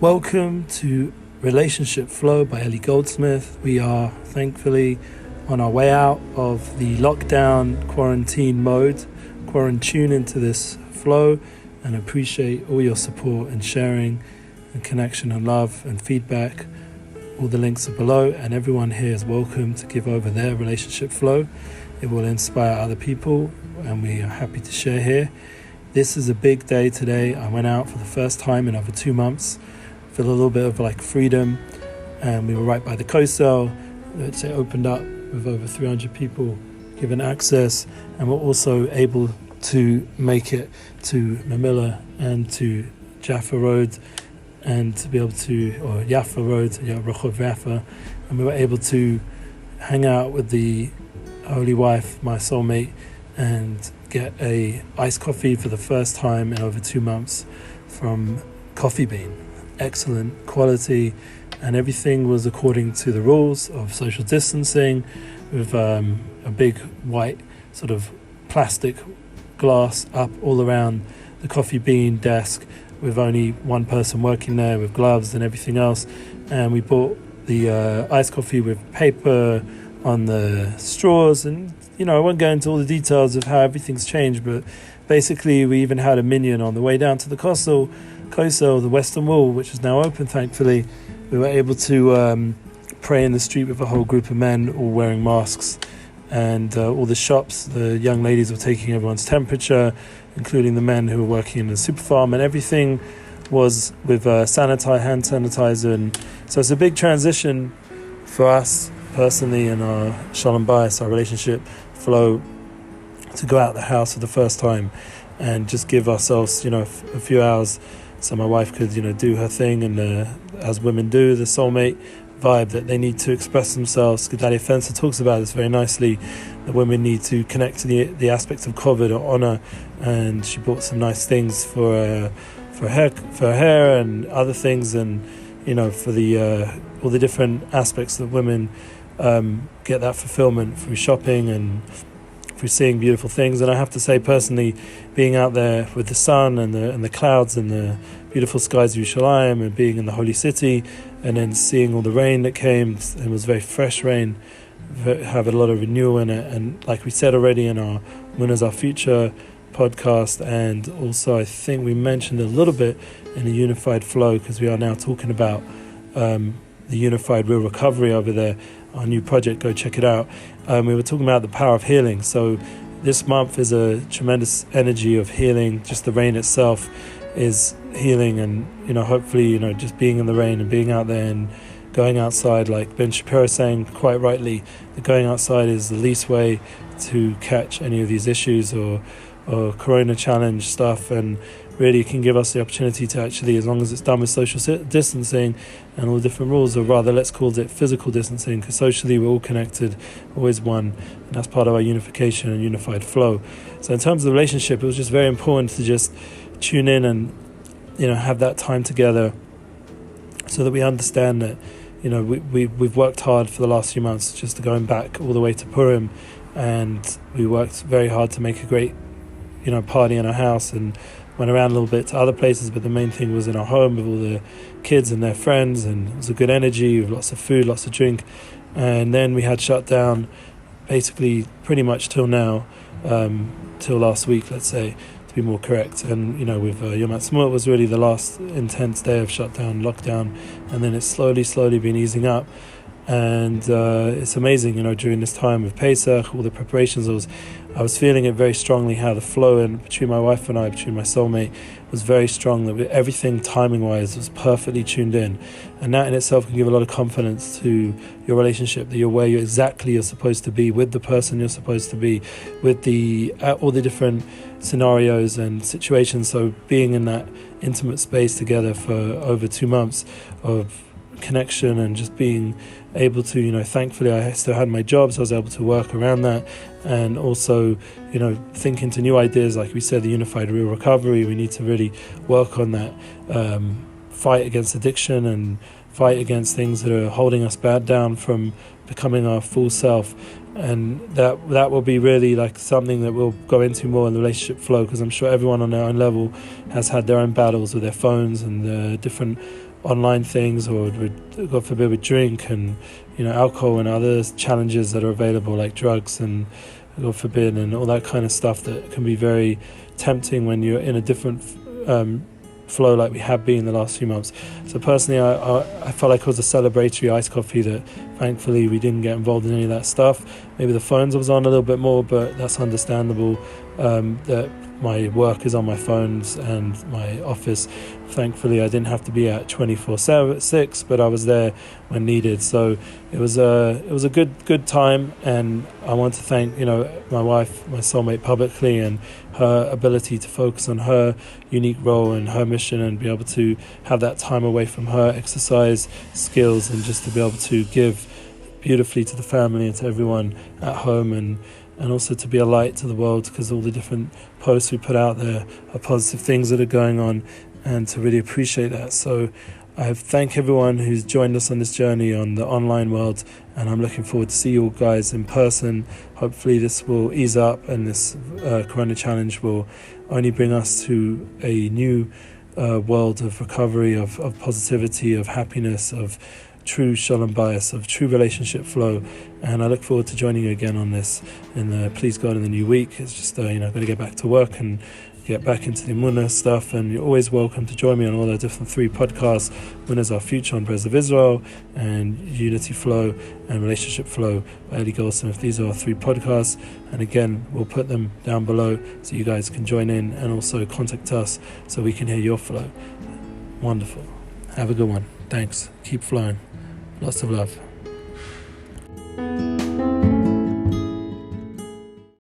Welcome to Relationship Flow by Ellie Goldsmith. We are thankfully on our way out of the lockdown quarantine mode, quarantune into this flow, and appreciate all your support and sharing and connection and love and feedback. All the links are below, and everyone here is welcome to give over their relationship flow. It will inspire other people, and we are happy to share here. This is a big day today. I went out for the first time in over 2 months. Feel a little bit of like freedom, and we were right by the Kosel. It opened up with over 300 people given access, and we're also able to make it to Mamilla and to Jaffa Road, and to be able to, or Jaffa Road, Rehov Jaffa, and we were able to hang out with the holy wife, my soulmate, and get a iced coffee for the first time in over 2 months from Coffee Bean. Excellent quality, and everything was according to the rules of social distancing, with a big white sort of plastic glass up all around the Coffee Bean desk, with only one person working there with gloves and everything else. And we bought the iced coffee with paper on the straws, and I won't go into all the details of how everything's changed, but basically we even had a minion on the way down to the Kosel, the Western Wall, which is now open thankfully. We were able to pray in the street with a whole group of men all wearing masks, and all the shops, the young ladies were taking everyone's temperature, including the men who were working in the super farm, and everything was with hand sanitizer. And so it's a big transition for us personally in our Shalom Bayis, our relationship flow, to go out the house for the first time and just give ourselves a few hours so my wife could do her thing, and as women do, the soulmate vibe that they need to express themselves. Gedalia Fencer talks about this very nicely, that women need to connect to the aspects of kavod or honor, and she bought some nice things for her hair and other things, and for the all the different aspects that women get that fulfillment through shopping and through seeing beautiful things. And I have to say personally, being out there with the sun and the clouds and the beautiful skies of Yerushalayim, and being in the holy city, and then seeing all the rain that came, it was very fresh rain, have a lot of renewal in it. And like we said already in our When Is Our Future podcast, and also I think we mentioned a little bit in the Unified Flow, because we are now talking about the Unified Real Recovery over there, our new project. Go check it out. We were talking about the power of healing. So this month is a tremendous energy of healing. Just the rain itself is healing, and hopefully just being in the rain and being out there and going outside, like Ben Shapiro saying quite rightly, that going outside is the least way to catch any of these issues or corona challenge stuff, and really can give us the opportunity to actually, as long as it's done with social distancing and all the different rules, or rather let's call it physical distancing, because socially we're all connected, always one, and that's part of our unification and unified flow. So in terms of the relationship, it was just very important to just tune in and have that time together, so that we understand that we've worked hard for the last few months, just going back all the way to Purim, and we worked very hard to make a great party in our house, and went around a little bit to other places, but the main thing was in our home with all the kids and their friends, and it was a good energy with lots of food, lots of drink. And then we had shut down basically pretty much till now, till last week, let's say, to be more correct. And with Yom Ha'atzmaut was really the last intense day of shutdown, lockdown, and then it's slowly been easing up. And it's amazing, during this time of Pesach, all the preparations, I was feeling it very strongly, how the flow between my wife and I, between my soulmate, was very strong, that everything timing-wise was perfectly tuned in. And that in itself can give a lot of confidence to your relationship, that you're where you're supposed to be, with the person you're supposed to be, with all the different scenarios and situations. So being in that intimate space together for over 2 months of connection, and just being able to, thankfully I still had my job, so I was able to work around that, and also, think into new ideas. Like we said, the Unified Real Recovery, we need to really work on that fight against addiction and fight against things that are holding us down from becoming our full self. And that will be really like something that we'll go into more in the relationship flow, because I'm sure everyone on their own level has had their own battles with their phones and the different online things, or God forbid would drink, and alcohol and other challenges that are available like drugs and God forbid, and all that kind of stuff that can be very tempting when you're in a different flow like we have been the last few months. So personally, I felt like it was a celebratory iced coffee that thankfully we didn't get involved in any of that stuff. Maybe the phones was on a little bit more, but that's understandable. That my work is on my phones and my office. Thankfully, I didn't have to be at 24/6, but I was there when needed. So it was a good time, and I want to thank my wife, my soulmate, publicly, and her ability to focus on her unique role and her mission, and be able to have that time away from her exercise skills, and just to be able to give beautifully to the family and to everyone at home, and also to be a light to the world, because all the different posts we put out there are positive things that are going on, and to really appreciate that. So I thank everyone who's joined us on this journey on the online world, and I'm looking forward to see you all guys in person. Hopefully this will ease up, and this Corona Challenge will only bring us to a new world of recovery, of positivity, of happiness, of true shalom bias, of true relationship flow. And I look forward to joining you again on this please God in the new week. It's just going to get back to work and get back into the Munah stuff, and you're always welcome to join me on all the different 3 podcasts: Munah's Our Future on Brez of Israel, and Unity Flow and Relationship Flow by Ellie Goldsmith. These are our 3 podcasts, and again, we'll put them down below so you guys can join in and also contact us so we can hear your flow. Wonderful. Have a good one. Thanks. Keep flowing. Lots of love.